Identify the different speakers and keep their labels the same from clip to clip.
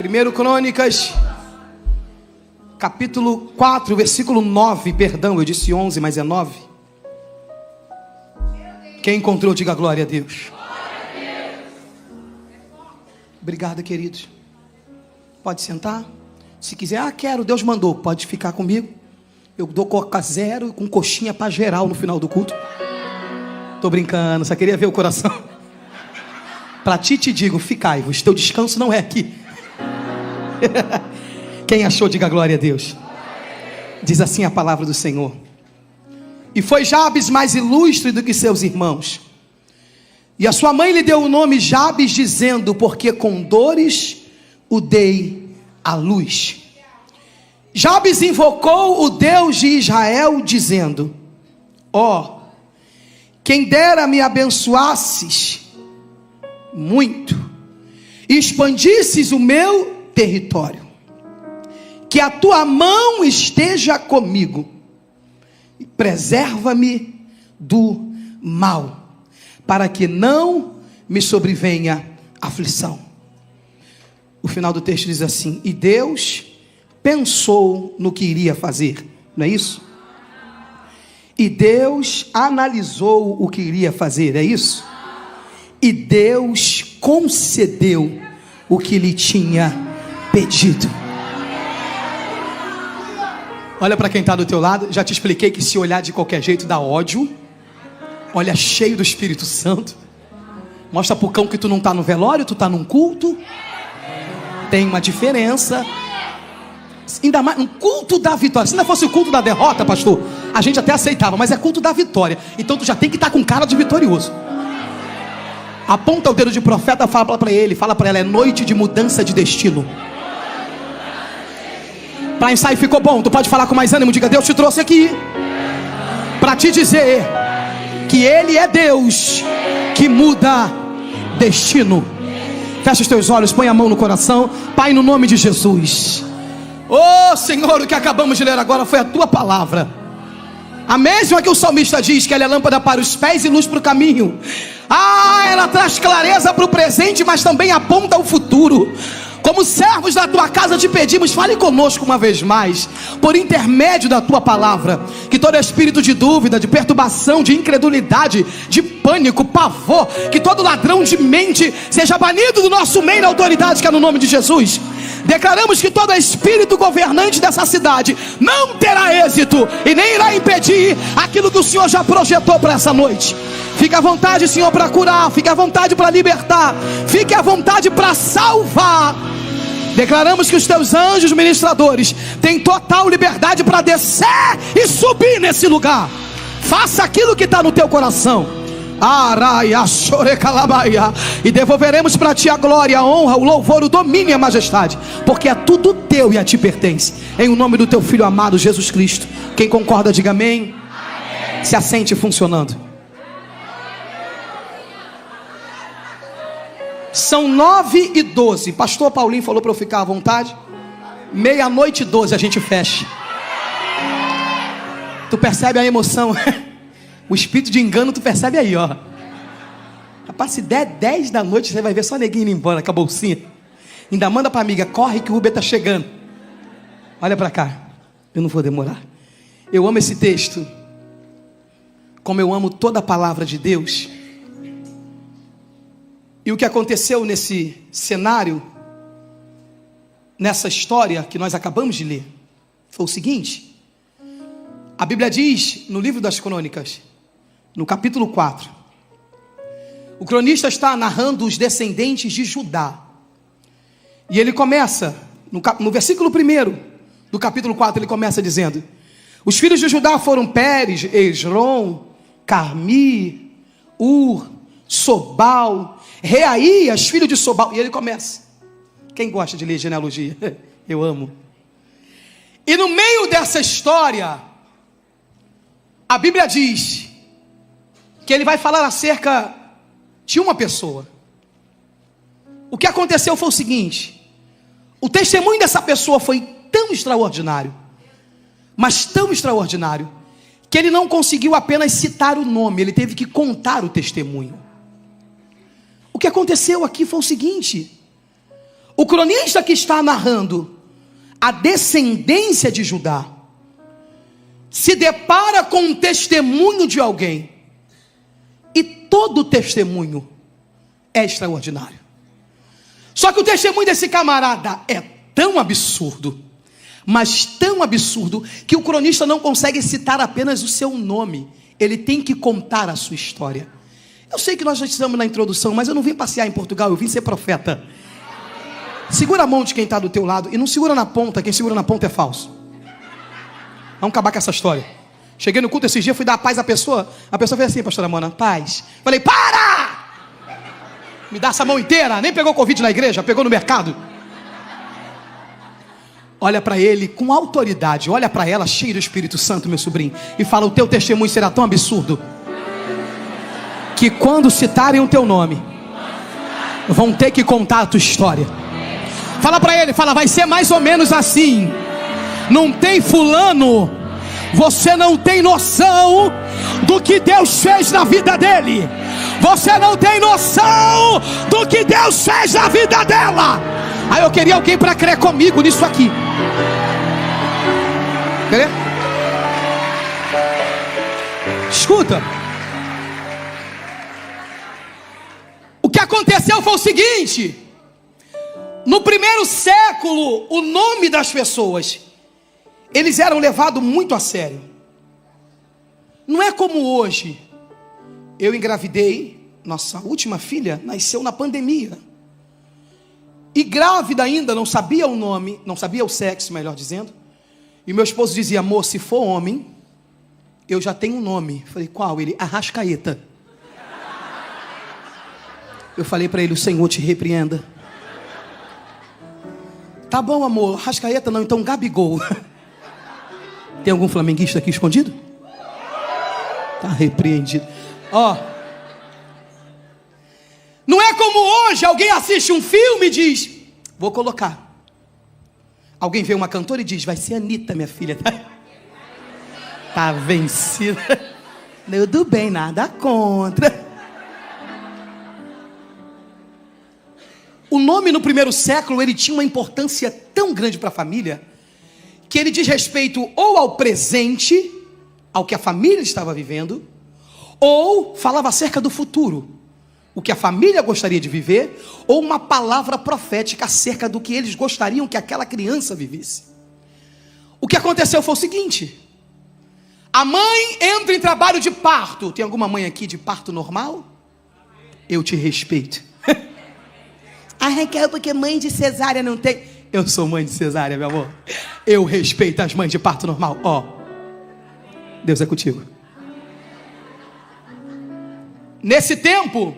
Speaker 1: 1 Crônicas, capítulo 4, versículo 9, perdão, eu disse 11, mas é 9. Quem encontrou, diga glória a Deus. Obrigado, queridos. Pode sentar. Se quiser, quero, Deus mandou, pode ficar comigo. Eu dou coca zero com coxinha para geral no final do culto. Tô brincando, só queria ver o coração. Para ti te digo, ficai-vos, teu descanso não é aqui. Quem achou, diga glória a Deus. Diz assim a palavra do Senhor: e foi Jabes mais ilustre do que seus irmãos, e a sua mãe lhe deu o nome Jabes, dizendo: porque com dores o dei à luz. Jabes invocou o Deus de Israel, dizendo: ó, quem dera me abençoasses muito, e expandisses o meu território, que a tua mão esteja comigo, e preserva-me do mal, para que não me sobrevenha aflição. O final do texto diz assim: e Deus pensou no que iria fazer, não é isso? E Deus analisou o que iria fazer, é isso? E Deus concedeu o que lhe tinha pedido. Olha para quem está do teu lado. Já te expliquei que se olhar de qualquer jeito dá ódio. Olha cheio do Espírito Santo. Mostra pro cão que tu não está no velório, tu está num culto. Tem uma diferença. Ainda mais um culto da vitória. Se ainda fosse o culto da derrota, pastor, a gente até aceitava, mas é culto da vitória. Então tu já tem que estar com cara de vitorioso. Aponta o dedo de profeta, fala para ele, fala para ela: é noite de mudança de destino. Para ensaio ficou bom, tu pode falar com mais ânimo, diga: Deus te trouxe aqui para te dizer que Ele é Deus que muda destino. Fecha os teus olhos, põe a mão no coração. Pai, no nome de Jesus, oh Senhor, o que acabamos de ler agora foi a tua palavra, a mesma que o salmista diz que ela é lâmpada para os pés e luz para o caminho. Ela traz clareza para o presente, mas também aponta o futuro. Como servos da tua casa te pedimos, fale conosco uma vez mais, por intermédio da tua palavra, que todo espírito de dúvida, de perturbação, de incredulidade, de pânico, pavor, que todo ladrão de mente seja banido do nosso meio, na autoridade que é no nome de Jesus. Declaramos que todo espírito governante dessa cidade não terá êxito e nem irá impedir aquilo que o Senhor já projetou para essa noite. Fique à vontade, Senhor, para curar. Fique à vontade para libertar. Fique à vontade para salvar. Declaramos que os teus anjos ministradores têm total liberdade para descer e subir nesse lugar. Faça aquilo que está no teu coração. E devolveremos para ti a glória, a honra, o louvor, o domínio e a majestade, porque é tudo teu e a ti pertence. Em o nome do teu Filho amado Jesus Cristo. Quem concorda, diga amém. Amém. Se assente funcionando. São 9h12. Pastor Paulinho falou para eu ficar à vontade. 00:12 a gente fecha. Tu percebe a emoção? O espírito de engano tu percebe aí, ó. Rapaz, se der 10 da noite, você vai ver só neguinho indo embora com a bolsinha. Ainda manda pra amiga: corre que o Uber tá chegando. Olha pra cá, eu não vou demorar. Eu amo esse texto, como eu amo toda a palavra de Deus. E o que aconteceu nesse cenário, nessa história que nós acabamos de ler, foi o seguinte. A Bíblia diz no livro das Crônicas, no capítulo 4, o cronista está narrando os descendentes de Judá. E ele começa, no versículo 1 do capítulo 4, ele começa dizendo: os filhos de Judá foram Pérez, Esrom, Carmi, Ur, Sobal, Reaías, filho de Sobal. E ele começa. Quem gosta de ler genealogia? Eu amo. E no meio dessa história, a Bíblia diz que ele vai falar acerca de uma pessoa. O que aconteceu foi o seguinte: o testemunho dessa pessoa foi tão extraordinário, mas tão extraordinário, que ele não conseguiu apenas citar o nome, ele teve que contar o testemunho. O que aconteceu aqui foi o seguinte: O cronista que está narrando a descendência de Judá se depara com um testemunho de alguém, e todo testemunho é extraordinário. Só que o testemunho desse camarada é tão absurdo, mas tão absurdo, que o cronista não consegue citar apenas o seu nome, ele tem que contar a sua história. Eu sei que nós já estamos na introdução, mas eu não vim passear em Portugal, eu vim ser profeta. Segura a mão de quem está do teu lado, e não segura na ponta, quem segura na ponta é falso. Vamos acabar com essa história. Cheguei no culto esses dias, fui dar a paz à pessoa, a pessoa fez assim: pastora Mona, paz. Falei: para! Me dá essa mão inteira. Nem pegou Covid na igreja, pegou no mercado. Olha para ele com autoridade, olha para ela cheio do Espírito Santo, meu sobrinho, e fala: o teu testemunho será tão absurdo que quando citarem o teu nome, vão ter que contar a tua história. Fala para ele, fala: vai ser mais ou menos assim. Não tem fulano, você não tem noção do que Deus fez na vida dele. Você não tem noção do que Deus fez na vida dela. Aí eu queria alguém para crer comigo nisso aqui. Quer? Escuta. O que aconteceu foi o seguinte: no primeiro século, o nome das pessoas, eles eram levados muito a sério. Não é como hoje. Eu engravidei, nossa última filha nasceu na pandemia. E grávida ainda, não sabia o nome, não sabia o sexo, melhor dizendo. E meu esposo dizia: amor, se for homem, eu já tenho um nome. Eu falei: qual? Ele: Arrascaeta. Eu falei para ele: o Senhor te repreenda. Tá bom, amor, Arrascaeta não, então Gabigol. Tem algum flamenguista aqui escondido? Tá repreendido. Ó, não é como hoje, alguém assiste um filme e diz: vou colocar. Alguém vê uma cantora e diz: vai ser Anitta, minha filha. Tá vencida. Tudo bem, nada contra. O nome no primeiro século, ele tinha uma importância tão grande para a família, que ele diz respeito ou ao presente, ao que a família estava vivendo, ou falava acerca do futuro, o que a família gostaria de viver, ou uma palavra profética acerca do que eles gostariam que aquela criança vivesse. O que aconteceu foi o seguinte: a mãe entra em trabalho de parto. Tem alguma mãe aqui de parto normal? Eu te respeito. Ah, Raquel, porque mãe de cesárea não tem. Eu sou mãe de cesárea, meu amor. Eu respeito as mães de parto normal. Ó, Deus é contigo. Nesse tempo,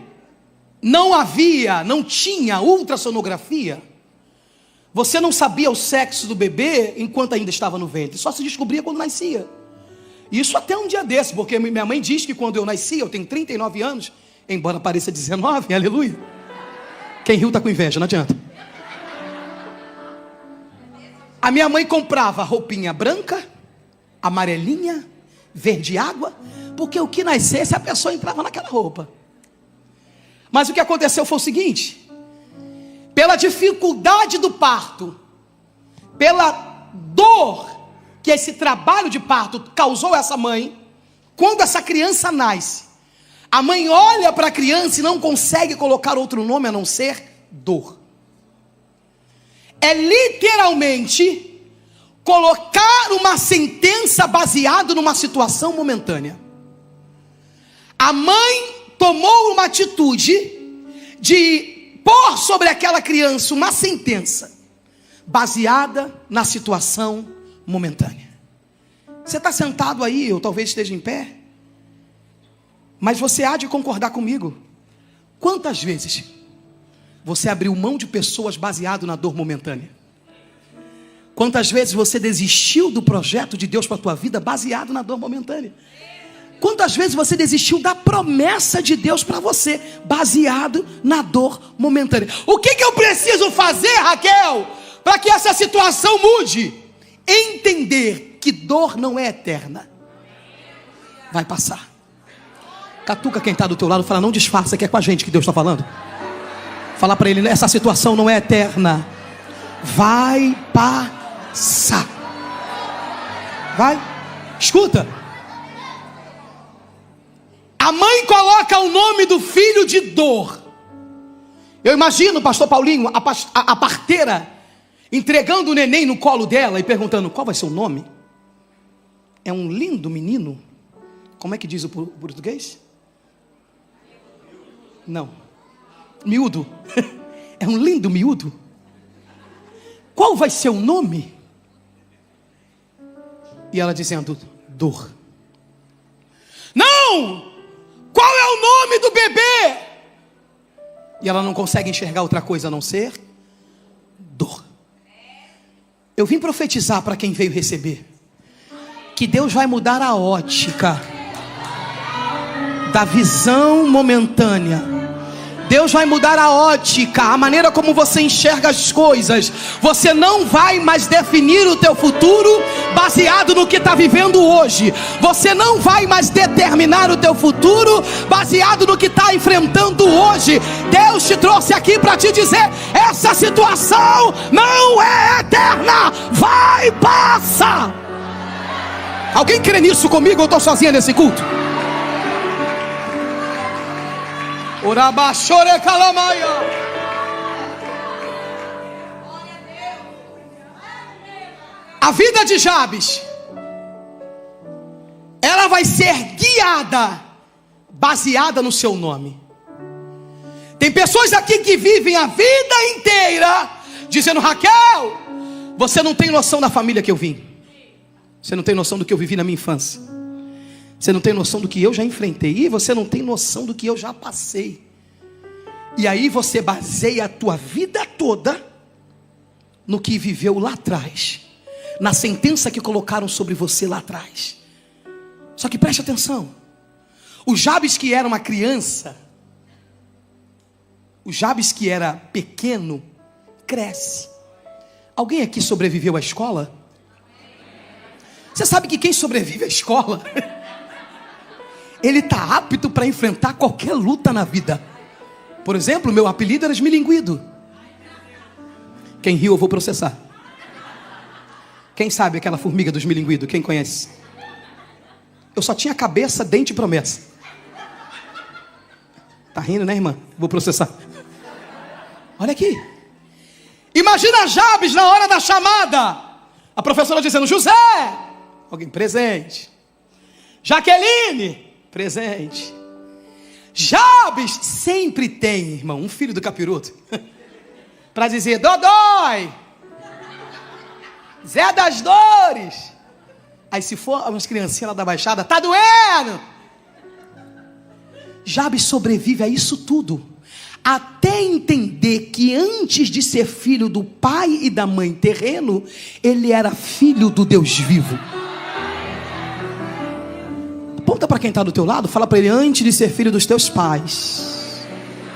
Speaker 1: não tinha ultrassonografia. Você não sabia o sexo do bebê enquanto ainda estava no ventre. Só se descobria quando nascia. Isso até um dia desse, porque minha mãe diz que quando eu nasci, eu tenho 39 anos, embora pareça 19, aleluia. Quem riu está com inveja, não adianta. A minha mãe comprava roupinha branca, amarelinha, verde água, porque o que nascesse a pessoa entrava naquela roupa. Mas o que aconteceu foi o seguinte: pela dificuldade do parto, pela dor que esse trabalho de parto causou a essa mãe, quando essa criança nasce, a mãe olha para a criança e não consegue colocar outro nome a não ser dor. É literalmente colocar uma sentença baseada numa situação momentânea. A mãe tomou uma atitude de pôr sobre aquela criança uma sentença baseada na situação momentânea. Você está sentado aí, ou talvez esteja em pé, mas você há de concordar comigo. Quantas vezes você abriu mão de pessoas baseado na dor momentânea? Quantas vezes você desistiu do projeto de Deus para a tua vida baseado na dor momentânea? Quantas vezes você desistiu da promessa de Deus para você baseado na dor momentânea? O que eu preciso fazer, Raquel, para que essa situação mude? Entender que dor não é eterna. Vai passar. Catuca quem está do teu lado, fala: não disfarça que é com a gente que Deus está falando. Fala para ele, essa situação não é eterna. Vai passar. Vai. Escuta. A mãe coloca o nome do filho de dor. Eu imagino, pastor Paulinho, a parteira entregando o neném no colo dela e perguntando, qual vai ser o nome? É um lindo menino. Como é que diz o português? Não. Miúdo. É um lindo miúdo. Qual vai ser o nome? E ela dizendo, dor. Não! Qual é o nome do bebê? E ela não consegue enxergar outra coisa a não ser dor. Eu vim profetizar para quem veio receber, que Deus vai mudar a ótica da visão momentânea. Deus vai mudar a ótica, a maneira como você enxerga as coisas. Você não vai mais definir o teu futuro baseado no que está vivendo hoje. Você não vai mais determinar o teu futuro baseado no que está enfrentando hoje. Deus te trouxe aqui para te dizer, essa situação não é eterna, vai passar. Alguém crê nisso comigo ou eu estou sozinha nesse culto? A vida de Jabes, ela vai ser guiada baseada no seu nome. Tem pessoas aqui que vivem a vida inteira dizendo, Raquel, você não tem noção da família que eu vim. Você não tem noção do que eu vivi na minha infância. Você não tem noção do que eu já enfrentei. E você não tem noção do que eu já passei. E aí você baseia a tua vida toda no que viveu lá atrás, na sentença que colocaram sobre você lá atrás. Só que preste atenção. O Jabes que era uma criança, o Jabes que era pequeno, cresce. Alguém aqui sobreviveu à escola? Você sabe que quem sobrevive à escola ele está apto para enfrentar qualquer luta na vida. Por exemplo, meu apelido era esmilinguido. Quem riu eu vou processar. Quem sabe aquela formiga do esmilinguido? Quem conhece? Eu só tinha cabeça, dente e promessa. Tá rindo, né, irmã? Vou processar. Olha aqui. Imagina Jabes na hora da chamada. A professora dizendo, José. Alguém presente. Jaqueline. Presente. Jabes sempre tem, irmão, um filho do capiroto para dizer, Dodói, Zé das Dores. Aí se for umas criancinhas lá da Baixada, tá doendo. Jabes sobrevive a isso tudo, até entender que antes de ser filho do pai e da mãe terreno, ele era filho do Deus vivo. Aponta para quem está do teu lado, fala para ele, antes de ser filho dos teus pais,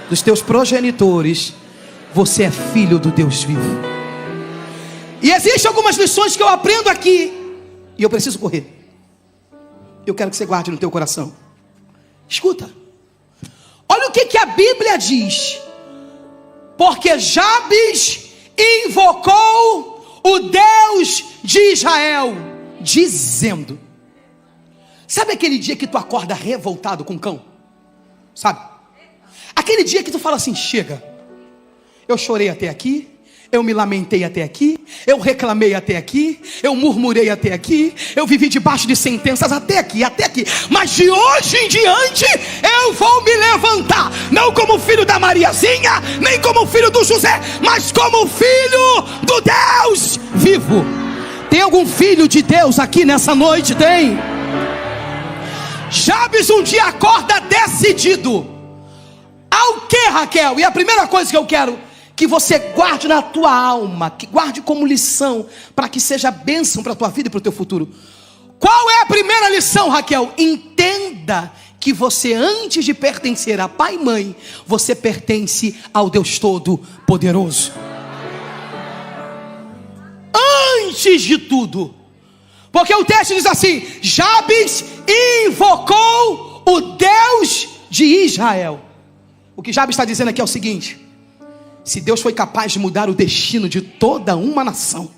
Speaker 1: dos teus progenitores, você é filho do Deus vivo. E existem algumas lições que eu aprendo aqui, e eu preciso correr. Eu quero que você guarde no teu coração. Escuta. Olha o que a Bíblia diz. Porque Jabes invocou o Deus de Israel, dizendo... Sabe aquele dia que tu acorda revoltado com o cão? Sabe? Aquele dia que tu fala assim, chega. Eu chorei até aqui. Eu me lamentei até aqui. Eu reclamei até aqui. Eu murmurei até aqui. Eu vivi debaixo de sentenças até aqui, até aqui. Mas de hoje em diante eu vou me levantar. Não como filho da Mariazinha, nem como filho do José, mas como filho do Deus vivo. Tem algum filho de Deus aqui nessa noite? Tem? Jabes um dia acorda decidido. Ao que, Raquel? E a primeira coisa que eu quero que você guarde na tua alma, que guarde como lição, para que seja bênção para a tua vida e para o teu futuro. Qual é a primeira lição, Raquel? Entenda que você, antes de pertencer a pai e mãe, você pertence ao Deus Todo-Poderoso. Antes de tudo. Porque o texto diz assim, Jabes invocou o Deus de Israel. O que Jabes está dizendo aqui é o seguinte, Se Deus foi capaz de mudar o destino de toda uma nação,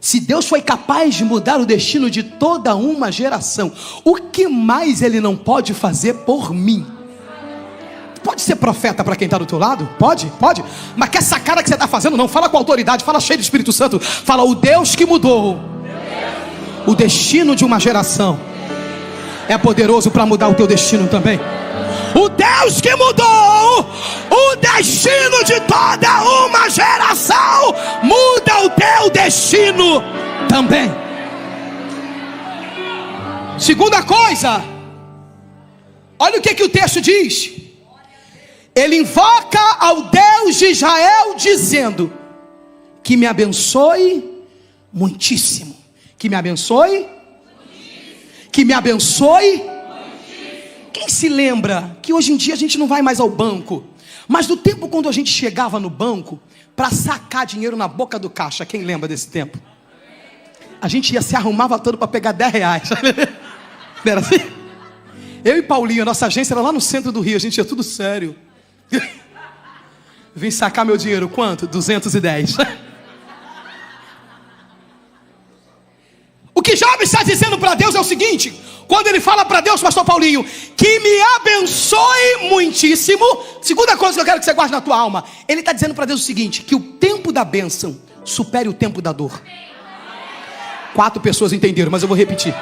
Speaker 1: se Deus foi capaz de mudar o destino de toda uma geração, o que mais Ele não pode fazer por mim? Pode ser profeta para quem está do teu lado? Pode. Mas que essa cara que você está fazendo, não fala com autoridade, fala cheio do Espírito Santo. Fala: o Deus que mudou o destino de uma geração é poderoso para mudar o teu destino também. O Deus que mudou o destino de toda uma geração muda o teu destino também. Segunda coisa, olha o que o texto diz. Ele invoca ao Deus de Israel dizendo: que me abençoe muitíssimo. Que me abençoe. Que me abençoe. Quem se lembra que hoje em dia a gente não vai mais ao banco, mas do tempo quando a gente chegava no banco para sacar dinheiro na boca do caixa? Quem lembra desse tempo? A gente se arrumava todo para pegar 10 reais. Não era assim? Eu e Paulinho, a nossa agência era lá no centro do Rio, a gente ia tudo sério. Vim sacar meu dinheiro, quanto? 210. O que Job está dizendo para Deus é o seguinte: quando ele fala para Deus, pastor Paulinho, que me abençoe muitíssimo, segunda coisa que eu quero que você guarde na tua alma, ele está dizendo para Deus o seguinte: que o tempo da bênção supere o tempo da dor. 4 pessoas entenderam, mas eu vou repetir.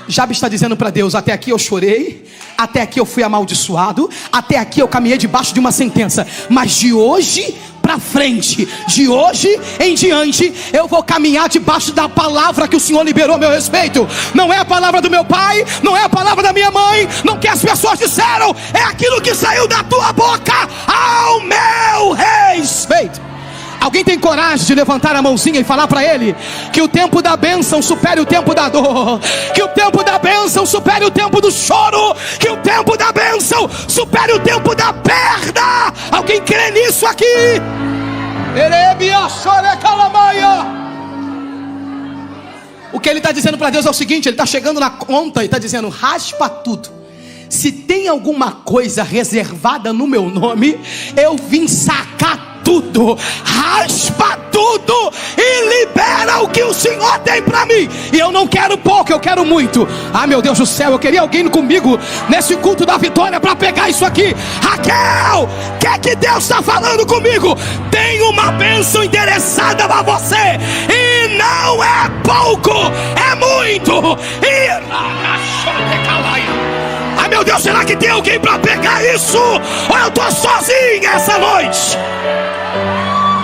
Speaker 1: Job está dizendo para Deus: até aqui eu chorei, até aqui eu fui amaldiçoado, até aqui eu caminhei debaixo de uma sentença, mas de hoje para frente, de hoje em diante, eu vou caminhar debaixo da palavra que o Senhor liberou a meu respeito. Não é a palavra do meu pai, não é a palavra da minha mãe, não que as pessoas disseram, é aquilo que saiu da tua boca ao meu respeito. Alguém tem coragem de levantar a mãozinha e falar para ele que o tempo da bênção supere o tempo da dor, que o tempo da bênção supere o tempo do choro, que o tempo da bênção supere o tempo da perda? Alguém crê nisso aqui? O que ele está dizendo para Deus é o seguinte: ele está chegando na conta e está dizendo: raspa tudo. Se tem alguma coisa reservada no meu nome, eu vim sacar tudo, raspa tudo e libera o que o Senhor tem para mim. E eu não quero pouco, eu quero muito. Ah, meu Deus do céu, eu queria alguém comigo nesse culto da vitória para pegar isso aqui. Raquel, o que é que Deus está falando comigo? Tem uma bênção endereçada para você, e não é pouco, é muito. Ah, meu Deus, será que tem alguém para pegar isso? Ou eu estou sozinho essa noite?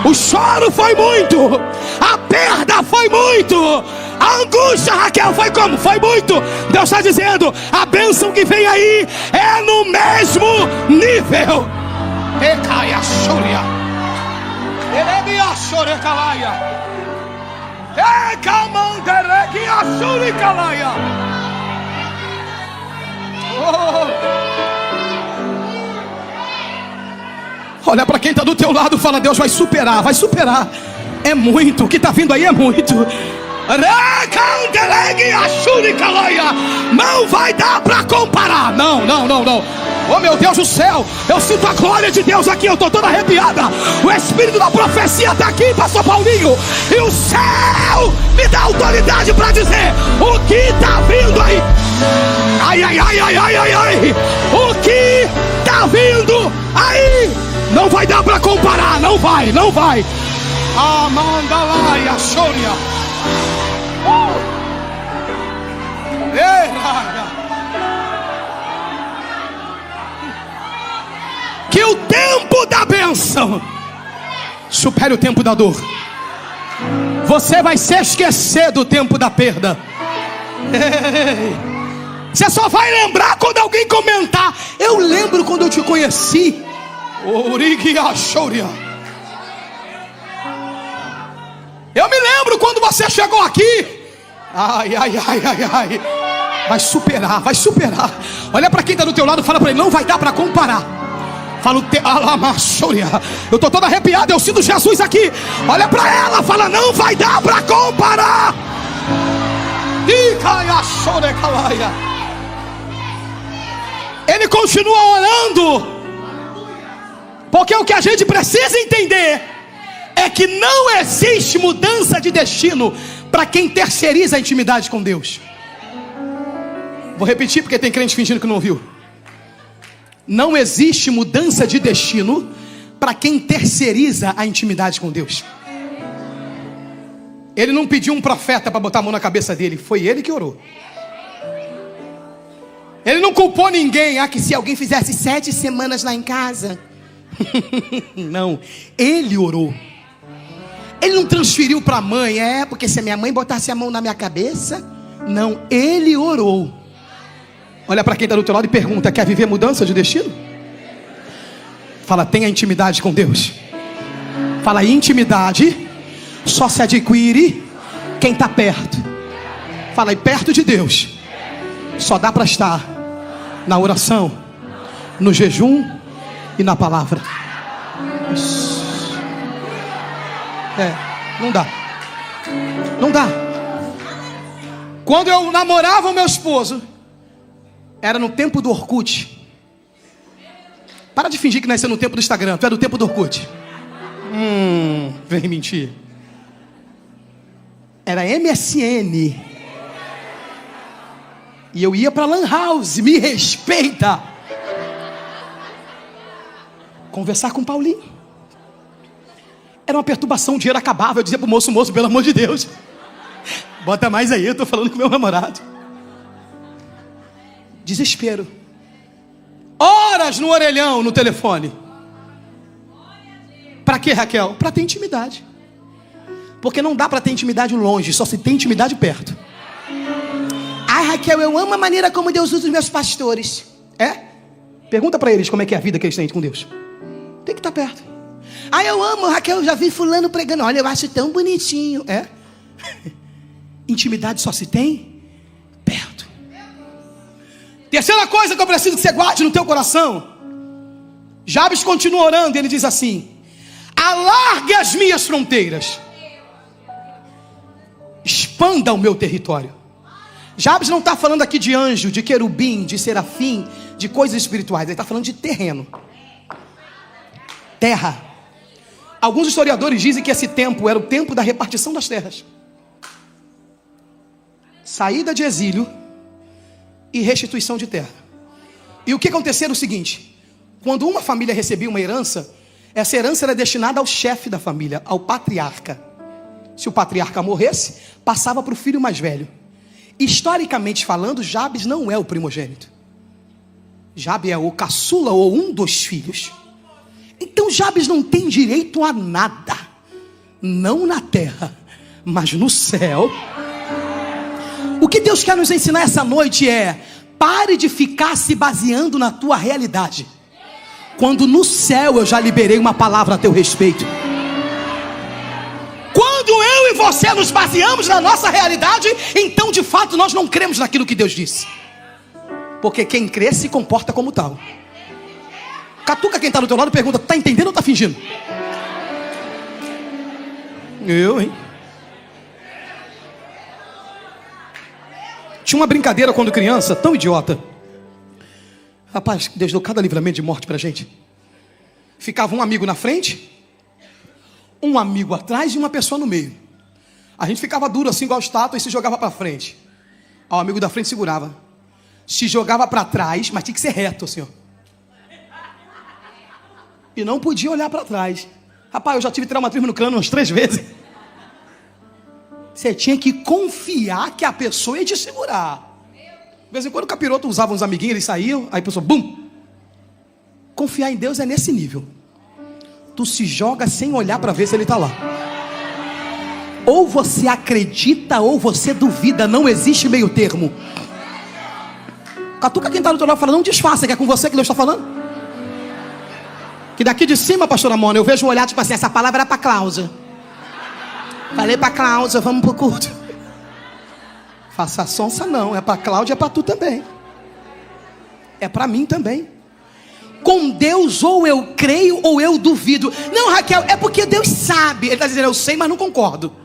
Speaker 1: O choro foi muito, a perda foi muito, a angústia, Raquel, foi como? Foi muito. Deus está dizendo: a bênção que vem aí é no mesmo nível. Olha para quem está do teu lado, fala: Deus vai superar, vai superar. É muito, o que está vindo aí é muito. Não vai dar para comparar. Não. Oh, meu Deus do céu, eu sinto a glória de Deus aqui, eu estou toda arrepiada. O espírito da profecia está aqui, pastor Paulinho. E o céu me dá autoridade para dizer o que está vindo aí. Ai. O que está vindo aí não vai dar para comparar, não vai. Amanda lá e a Sônia. Que o tempo da bênção supere o tempo da dor. Você vai se esquecer do tempo da perda. Você só vai lembrar quando alguém comentar: eu lembro quando eu te conheci. Eu me lembro quando você chegou aqui. Ai. Vai superar. Olha para quem está do teu lado, fala para ele: não vai dar para comparar. Fala: eu estou toda arrepiada, eu sinto Jesus aqui. Olha para ela, fala: não vai dar para comparar. Ele continua orando. Porque o que a gente precisa entender é que não existe mudança de destino para quem terceiriza a intimidade com Deus. Vou repetir porque tem crente fingindo que não ouviu. Não existe mudança de destino para quem terceiriza a intimidade com Deus. Ele não pediu um profeta para botar a mão na cabeça dele, foi ele que orou. Ele não culpou ninguém, que se alguém fizesse 7 semanas lá em casa. Não, ele orou. Ele não transferiu para a mãe, porque se a minha mãe botasse a mão na minha cabeça. Não, ele orou. Olha para quem está do teu lado e pergunta: quer viver mudança de destino? Fala, tenha intimidade com Deus. Fala, intimidade só se adquire quem está perto. Fala, e perto de Deus só dá para estar na oração, no jejum e na palavra. Não dá. Não dá. Quando eu namorava o meu esposo, era no tempo do Orkut. Para de fingir que nasceu no tempo do Instagram. Tu é do tempo do Orkut. Vem mentir. Era MSN. E eu ia pra Lan House. Me respeita. Conversar com o Paulinho. Era uma perturbação, o dinheiro acabava. Eu dizia pro moço, pelo amor de Deus, bota mais aí, eu tô falando com meu namorado. Desespero. Horas no orelhão, no telefone. Para quê, Raquel? Para ter intimidade. Porque não dá para ter intimidade longe, só se tem intimidade perto. Ai, Raquel, eu amo a maneira como Deus usa os meus pastores. Pergunta para eles como é que é a vida que eles têm com Deus. Tem que estar perto. Ai, eu amo, Raquel, eu já vi fulano pregando. Olha, eu acho tão bonitinho. Intimidade só se tem perto. Terceira coisa que eu preciso que você guarde no teu coração. Jabes continua orando e ele diz assim: alargue as minhas fronteiras, expanda o meu território. Jabes não está falando aqui de anjo, de querubim, de serafim, de coisas espirituais. Ele está falando de terreno, terra. Alguns historiadores dizem que esse tempo era o tempo da repartição das terras, saída de exílio e restituição de terra. E o que acontecia era o seguinte: quando uma família recebia uma herança, essa herança era destinada ao chefe da família, ao patriarca. Se o patriarca morresse, passava para o filho mais velho. Historicamente falando, Jabes não é o primogênito. Jabes é o caçula ou um dos filhos. Então Jabes não tem direito a nada, não na terra, mas no céu. O que Deus quer nos ensinar essa noite é: pare de ficar se baseando na tua realidade, quando no céu eu já liberei uma palavra a teu respeito. Quando eu e você nos baseamos na nossa realidade, então de fato nós não cremos naquilo que Deus disse. Porque quem crê se comporta como tal. Catuca quem está do teu lado e pergunta: está entendendo ou está fingindo? Hein? Tinha uma brincadeira quando criança, tão idiota. Rapaz, Deus deu cada livramento de morte pra gente. Ficava um amigo na frente, um amigo atrás e uma pessoa no meio. A gente ficava duro assim igual estátua e se jogava pra frente. O amigo da frente segurava. Se jogava pra trás, mas tinha que ser reto assim, ó. E não podia olhar pra trás. Rapaz, eu já tive traumatismo no crânio umas 3 vezes. Você tinha que confiar que a pessoa ia te segurar. De vez em quando o capiroto usava uns amiguinhos, eles saíam, aí a pessoa, bum. Confiar em Deus é nesse nível. Tu se joga sem olhar para ver se ele está lá. Ou você acredita ou você duvida, não existe meio termo. Catuca quem está no teu lado e fala: não disfarça, que é com você que Deus está falando. Que daqui de cima, pastora Mona, eu vejo um olhar tipo assim: essa palavra era para Cláudia. Falei para Cláudia, vamos pro culto. Faça sonsa não, é para Cláudia, é para tu também. É para mim também. Com Deus ou eu creio ou eu duvido. Não, Raquel, é porque Deus sabe. Ele está dizendo: eu sei, mas não concordo.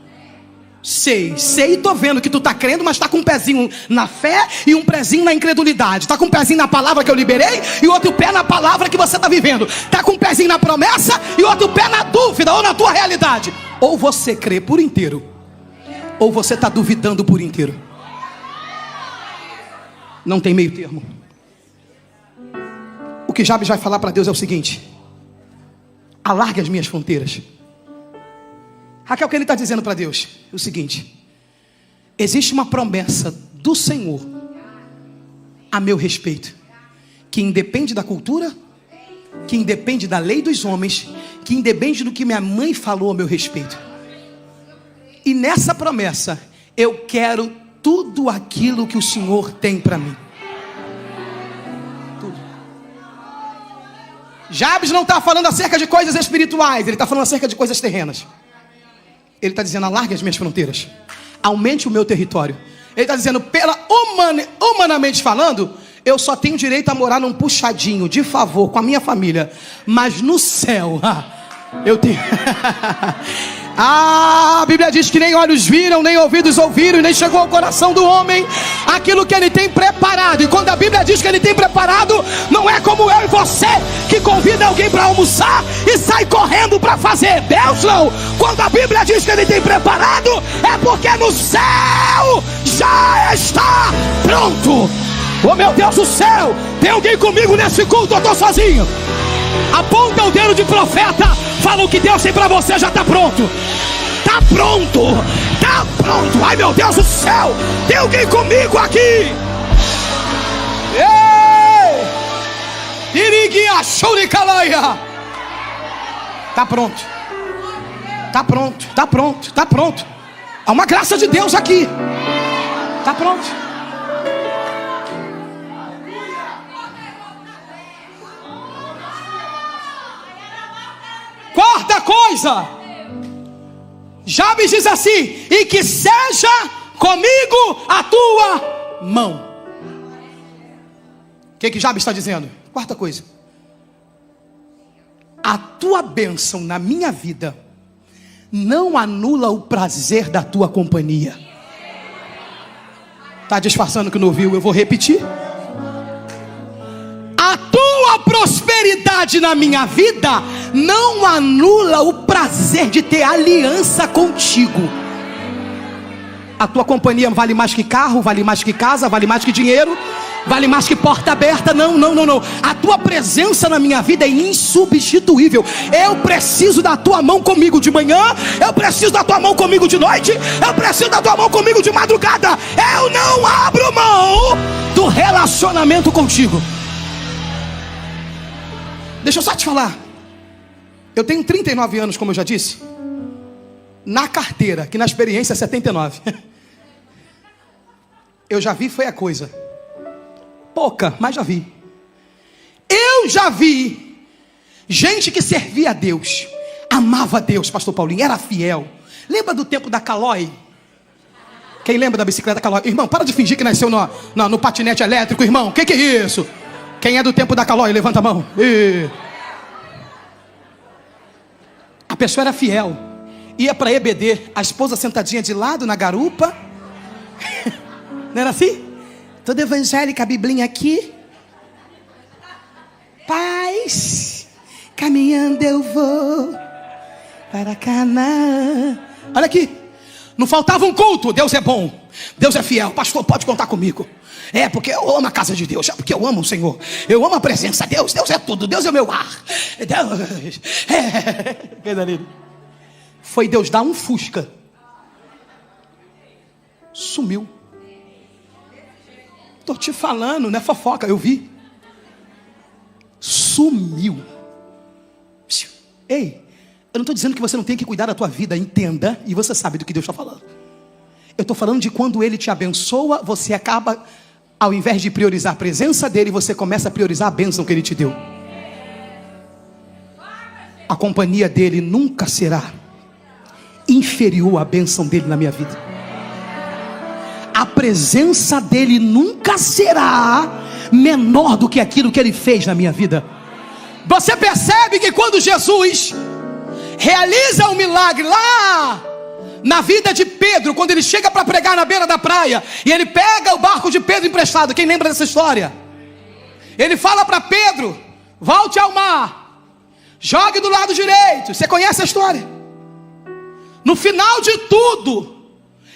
Speaker 1: Sei e tô vendo que tu tá crendo, mas tá com um pezinho na fé e um pezinho na incredulidade. Tá com um pezinho na palavra que eu liberei e outro pé na palavra que você tá vivendo. Tá com um pezinho na promessa e outro pé na dúvida ou na tua realidade. Ou você crê por inteiro, ou você tá duvidando por inteiro. Não tem meio termo. O que Jabes vai falar para Deus é o seguinte: alargue as minhas fronteiras. Raquel, o que ele está dizendo para Deus é o seguinte: existe uma promessa do Senhor a meu respeito, que independe da cultura, que independe da lei dos homens, que independe do que minha mãe falou a meu respeito. E nessa promessa eu quero tudo aquilo que o Senhor tem para mim. Tudo. Jabes não está falando acerca de coisas espirituais, ele está falando acerca de coisas terrenas. Ele está dizendo: alargue as minhas fronteiras, aumente o meu território. Ele está dizendo: humanamente falando, eu só tenho direito a morar num puxadinho de favor com a minha família, mas no céu, eu tenho. A Bíblia diz que nem olhos viram, nem ouvidos ouviram, e nem chegou ao coração do homem aquilo que ele tem preparado. E quando a Bíblia diz que ele tem preparado, não é como eu e você que convida alguém para almoçar e sai correndo para fazer. Deus não. Quando a Bíblia diz que ele tem preparado, é porque no céu já está pronto. Oh meu Deus do céu, tem alguém comigo nesse culto? Eu estou sozinho. Aponta o dedo de profeta, fala: o que Deus tem para você já está pronto. Está pronto, está pronto. Ai meu Deus do céu, tem alguém comigo aqui? Ei! Iriguia Shuricalaia. Está pronto. Está pronto, está pronto, está pronto. Há uma graça de Deus aqui. Está pronto. Quarta coisa, Jabes diz assim: e que seja comigo a tua mão. O que Jabes está dizendo? Quarta coisa: a tua bênção na minha vida não anula o prazer da tua companhia. Está disfarçando que não ouviu? Eu vou repetir. A tua prosperidade na minha vida não anula o prazer de ter aliança contigo. A tua companhia vale mais que carro, vale mais que casa, vale mais que dinheiro, vale mais que porta aberta. Não. A tua presença na minha vida é insubstituível. Eu preciso da tua mão comigo de manhã, eu preciso da tua mão comigo de noite, eu preciso da tua mão comigo de madrugada. Eu não abro mão do relacionamento contigo. Deixa eu só te falar. Eu tenho 39 anos, como eu já disse. Na carteira, que na experiência é 79. Eu já vi, foi a coisa. Pouca, mas já vi. Eu já vi gente que servia a Deus, amava a Deus, pastor Paulinho, era fiel. Lembra do tempo da Calói? Quem lembra da bicicleta Calói? Irmão, para de fingir que nasceu no patinete elétrico, irmão. O que é isso? Quem é do tempo da Calói, levanta a mão. A pessoa era fiel. Ia para EBD, a esposa sentadinha de lado na garupa. Não era assim? Toda evangélica, a biblinha aqui. Paz, caminhando eu vou para Canaã. Olha aqui, não faltava um culto. Deus é bom, Deus é fiel. Pastor, pode contar comigo. É porque eu amo a casa de Deus, é porque eu amo o Senhor, eu amo a presença de Deus. Deus é tudo, Deus é o meu ar. Deus Foi Deus dar um Fusca, sumiu. Estou te falando, não é fofoca, eu vi. Sumiu. Ei, eu não estou dizendo que você não tem que cuidar da tua vida, entenda, e você sabe do que Deus está falando. Eu estou falando de quando Ele te abençoa, você acaba, ao invés de priorizar a presença dEle, você começa a priorizar a bênção que Ele te deu. A companhia dEle nunca será inferior à bênção dEle na minha vida. A presença dEle nunca será menor do que aquilo que Ele fez na minha vida. Você percebe que quando Jesus realiza um milagre lá na vida de Pedro, quando ele chega para pregar na beira da praia, e ele pega o barco de Pedro emprestado. Quem lembra dessa história? Ele fala para Pedro: volte ao mar, jogue do lado direito. Você conhece a história? No final de tudo,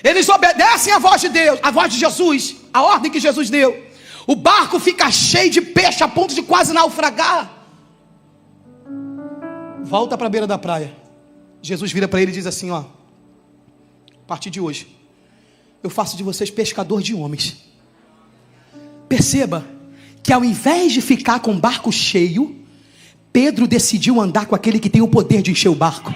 Speaker 1: eles obedecem a voz de Deus, a voz de Jesus, a ordem que Jesus deu. O barco fica cheio de peixe a ponto de quase naufragar. Volta para a beira da praia. Jesus vira para ele e diz assim: ó, a partir de hoje eu faço de vocês pescador de homens. Perceba que ao invés de ficar com o barco cheio, Pedro decidiu andar com aquele que tem o poder de encher o barco.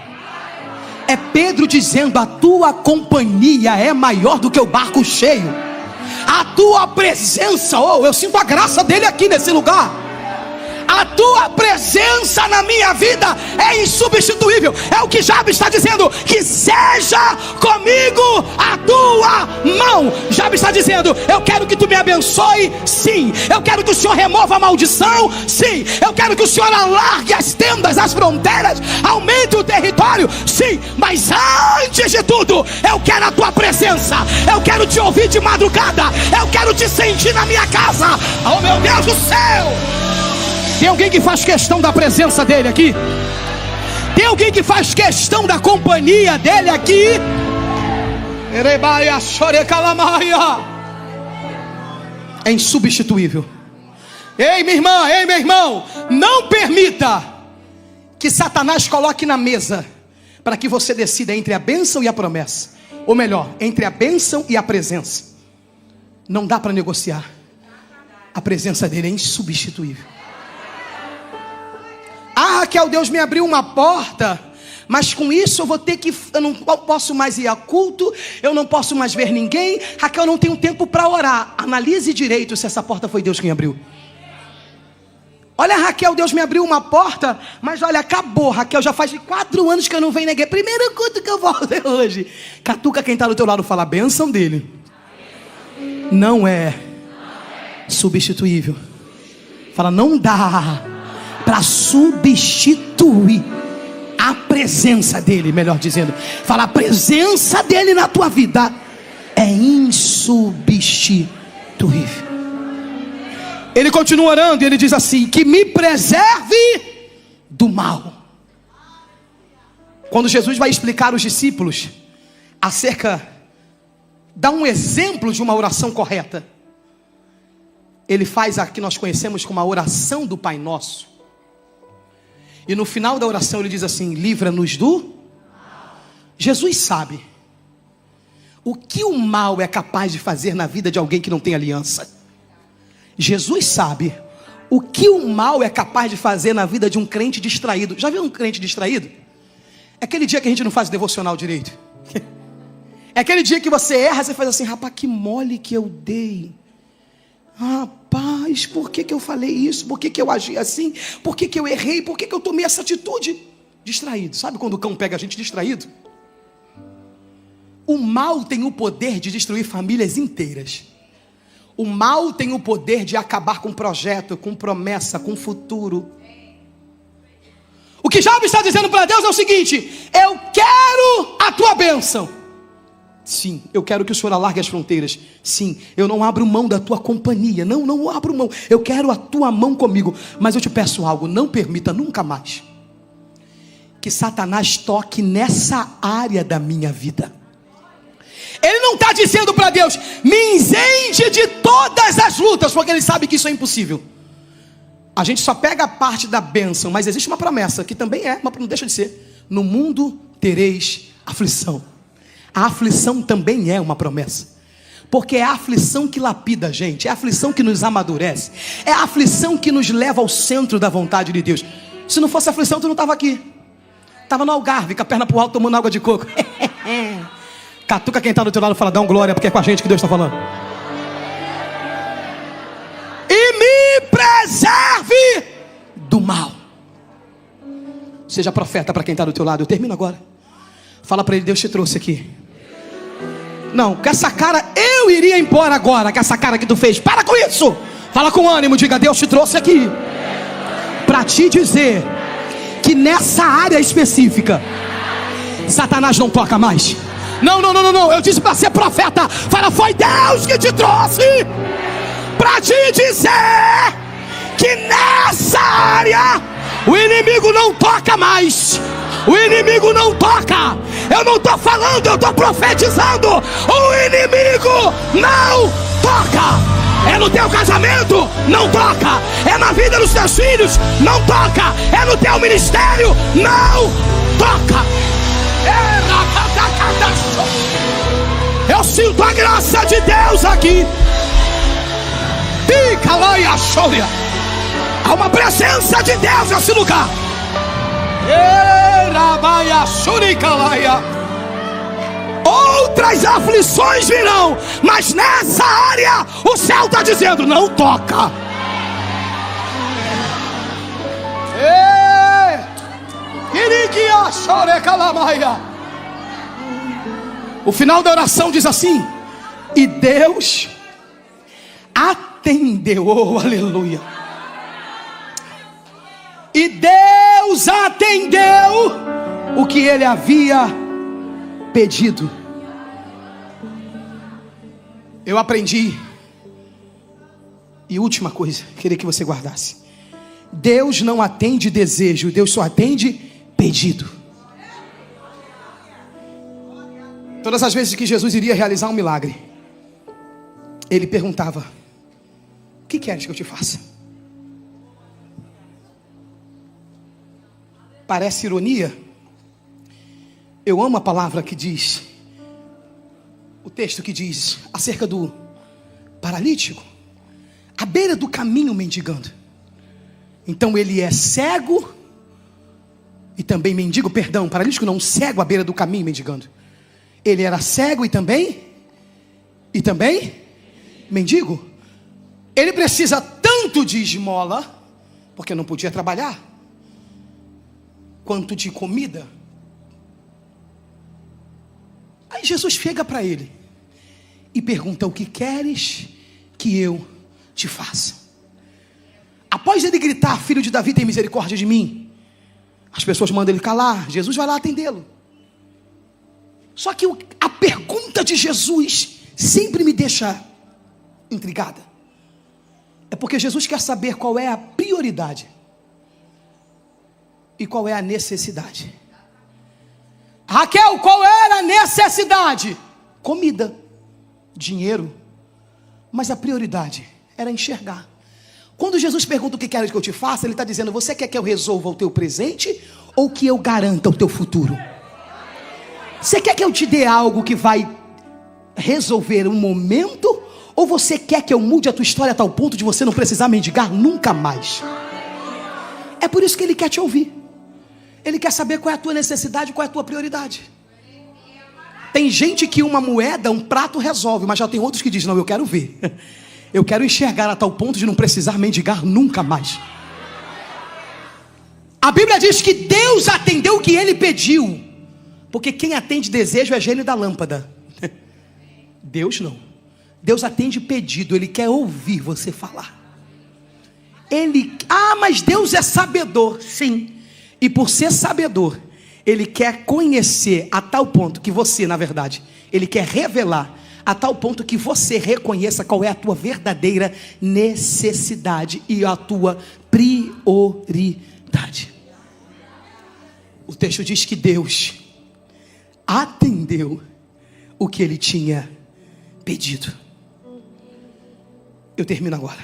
Speaker 1: É Pedro dizendo: a tua companhia é maior do que o barco cheio. A tua presença, eu sinto a graça dele aqui nesse lugar. A tua presença na minha vida é insubstituível. É o que Jabes está dizendo: que seja comigo a tua mão. Jabes está dizendo: eu quero que tu me abençoe, sim. Eu quero que o Senhor remova a maldição, sim. Eu quero que o Senhor alargue as tendas, as fronteiras, aumente o território, sim. Mas antes de tudo, eu quero a tua presença. Eu quero te ouvir de madrugada. Eu quero te sentir na minha casa. Oh meu Deus do céu! Tem alguém que faz questão da presença dele aqui? Tem alguém que faz questão da companhia dele aqui? É insubstituível. Ei, minha irmã, ei, meu irmão, não permita que Satanás coloque na mesa para que você decida entre a bênção e a promessa. Ou melhor, entre a bênção e a presença. Não dá para negociar. A presença dele é insubstituível. Ah, Raquel, Deus me abriu uma porta, mas com isso eu vou ter que... eu não posso mais ir a culto, eu não posso mais ver ninguém. Raquel, eu não tenho tempo para orar. Analise direito se essa porta foi Deus quem abriu. Olha, Raquel, Deus me abriu uma porta, mas olha, acabou. Raquel, já faz 4 anos que eu não venho na igreja. Primeiro culto que eu volto é hoje. Catuca quem está do teu lado, fala: a bênção dele não é substituível. Fala: não dá para substituir a presença dele, melhor dizendo. Fala: a presença dele na tua vida é insubstituível. Ele continua orando e ele diz assim: que me preserve do mal. Quando Jesus vai explicar aos discípulos dá um exemplo de uma oração correta, ele faz a que nós conhecemos como a oração do Pai Nosso. E no final da oração ele diz assim: livra-nos do mal. Jesus sabe o que o mal é capaz de fazer na vida de alguém que não tem aliança. Jesus sabe o que o mal é capaz de fazer na vida de um crente distraído. Já viu um crente distraído? É aquele dia que a gente não faz o devocional direito. É aquele dia que você erra, você faz assim: rapaz, que mole que eu dei. Rapaz, por que eu falei isso? Por que eu agi assim? Por que eu errei? Por que eu tomei essa atitude? Distraído. Sabe quando o cão pega a gente distraído? O mal tem o poder de destruir famílias inteiras. O mal tem o poder de acabar com projeto, com promessa, com futuro. O que Jabes está dizendo para Deus é o seguinte: eu quero a tua bênção. Sim, eu quero que o Senhor alargue as fronteiras. Sim, eu não abro mão da tua companhia. Não abro mão. Eu quero a tua mão comigo. Mas eu te peço algo: não permita nunca mais que Satanás toque nessa área da minha vida. Ele não está dizendo para Deus: me isente de todas as lutas, porque ele sabe que isso é impossível. A gente só pega a parte da bênção, mas existe uma promessa que também mas não deixa de ser: no mundo tereis aflição. A aflição também é uma promessa, porque é a aflição que lapida a gente, é a aflição que nos amadurece, é a aflição que nos leva ao centro da vontade de Deus. Se não fosse aflição, tu não estava aqui, estava no Algarve, com a perna pro alto, tomando água de coco. Catuca quem está do teu lado, fala: dá um glória, porque é com a gente que Deus está falando. E me preserve do mal. Seja profeta para quem está do teu lado. Eu termino agora. Fala para ele: Deus te trouxe aqui. Não, com essa cara eu iria embora agora. Com essa cara que tu fez, para com isso. Fala com ânimo, diga: Deus te trouxe aqui para te dizer que nessa área específica Satanás não toca mais. Não. Eu disse para ser profeta. Fala, foi Deus que te trouxe para te dizer que nessa área o inimigo não toca mais. O inimigo não toca. Eu não estou falando, eu estou profetizando. O inimigo não toca. É no teu casamento, não toca. É na vida dos teus filhos, não toca. É no teu ministério, não toca. Eu sinto a graça de Deus aqui. Fica lá e achouria. Há uma presença de Deus nesse lugar. Outras aflições virão, mas nessa área o céu está dizendo: não toca. O final da oração diz assim: e Deus atendeu. Oh, aleluia. E Deus atendeu o que ele havia pedido. Eu aprendi. E última coisa, queria que você guardasse: Deus não atende desejo, Deus só atende pedido. Todas as vezes que Jesus iria realizar um milagre, ele perguntava: o que queres que eu te faça? Parece ironia. Eu amo a palavra que diz, o texto que diz acerca do paralítico, à beira do caminho mendigando. Então ele é cego e também mendigo, perdão, paralítico não, cego à beira do caminho mendigando. Ele era cego e também mendigo. Ele precisa tanto de esmola, porque não podia trabalhar, quanto de comida. Aí Jesus chega para ele e pergunta: o que queres que eu te faça? Após ele gritar: filho de Davi, tem misericórdia de mim, as pessoas mandam ele calar. Jesus vai lá atendê-lo. Só que a pergunta de Jesus sempre me deixa intrigada. É porque Jesus quer saber qual é a prioridade e qual é a necessidade. Raquel, qual era a necessidade? Comida, dinheiro. Mas a prioridade era enxergar. Quando Jesus pergunta: o que queres que eu te faça? Ele está dizendo: você quer que eu resolva o teu presente ou que eu garanta o teu futuro? Você quer que eu te dê algo que vai resolver um momento, ou você quer que eu mude a tua história a tal ponto de você não precisar mendigar nunca mais? É por isso que ele quer te ouvir. Ele quer saber qual é a tua necessidade, qual é a tua prioridade. Tem gente que uma moeda, um prato resolve, mas já tem outros que dizem: não, eu quero ver. Eu quero enxergar a tal ponto de não precisar mendigar nunca mais. A Bíblia diz que Deus atendeu o que ele pediu, porque quem atende desejo é gênio da lâmpada. Deus não. Deus atende pedido, ele quer ouvir você falar. Mas Deus é sabedor, sim. E por ser sabedor, ele quer conhecer a tal ponto que você, na verdade, ele quer revelar a tal ponto que você reconheça qual é a tua verdadeira necessidade e a tua prioridade. O texto diz que Deus atendeu o que ele tinha pedido. Eu termino agora.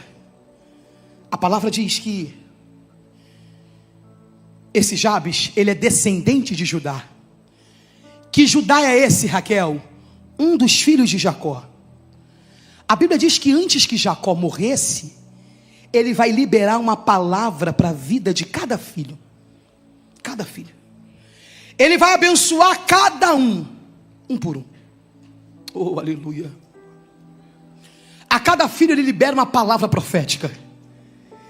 Speaker 1: A palavra diz que esse Jabes, ele é descendente de Judá. Que Judá é esse, Raquel? Um dos filhos de Jacó. A Bíblia diz que antes que Jacó morresse, ele vai liberar uma palavra para a vida de cada filho. Cada filho. Ele vai abençoar cada um por um. Oh, aleluia. A cada filho ele libera uma palavra profética.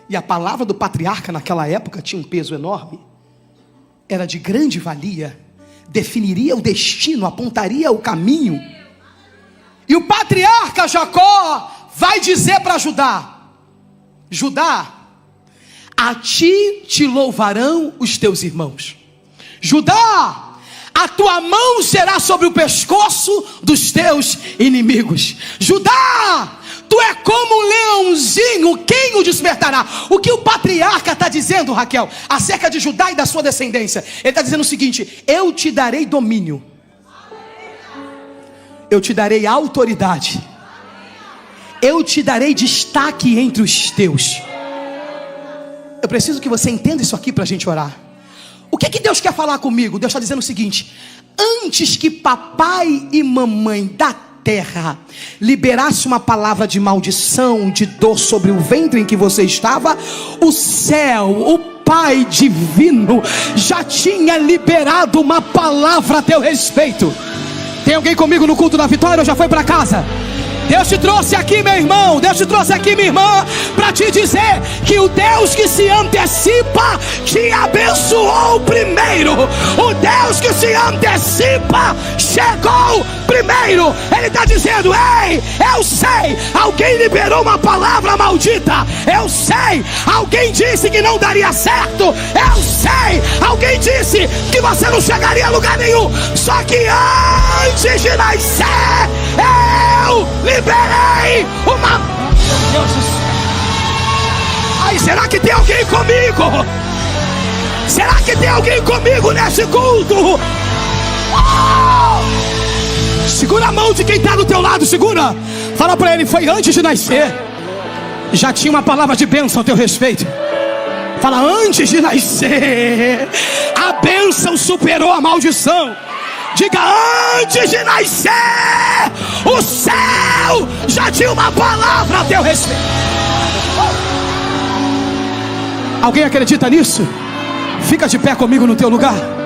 Speaker 1: E a palavra do patriarca naquela época tinha um peso enorme. Era de grande valia. Definiria o destino, apontaria o caminho. E o patriarca Jacó vai dizer para Judá: Judá, a ti te louvarão os teus irmãos. Judá, a tua mão será sobre o pescoço dos teus inimigos. Judá, tu é como um leãozinho, quem o despertará? O que o patriarca está dizendo, Raquel, acerca de Judá e da sua descendência? Ele está dizendo o seguinte: eu te darei domínio, eu te darei autoridade, eu te darei destaque entre os teus. Eu preciso que você entenda isso aqui para a gente orar. O que Deus quer falar comigo? Deus está dizendo o seguinte: antes que papai e mamãe da terra liberasse uma palavra de maldição, de dor sobre o ventre em que você estava, o céu, o Pai divino já tinha liberado uma palavra a teu respeito. Tem alguém comigo no culto da vitória ou já foi para casa? Deus te trouxe aqui, meu irmão, Deus te trouxe aqui, minha irmã, para te dizer que o Deus que se antecipa te abençoou primeiro. O Deus que se antecipa chegou primeiro. Ele está dizendo: ei, eu sei, alguém liberou uma palavra maldita. Eu sei, alguém disse que não daria certo. Eu sei, alguém disse que você não chegaria a lugar nenhum. Só que antes de nascer, eu liberei uma... Meu Deus do céu. Ai, será que tem alguém comigo? Será que tem alguém comigo nesse culto? Oh! Segura a mão de quem está do teu lado, segura. Fala para ele: foi antes de nascer, já tinha uma palavra de bênção a teu respeito. Fala: antes de nascer, a bênção superou a maldição. Diga: antes de nascer, o céu já tinha uma palavra a teu respeito. Alguém acredita nisso? Fica de pé comigo no teu lugar.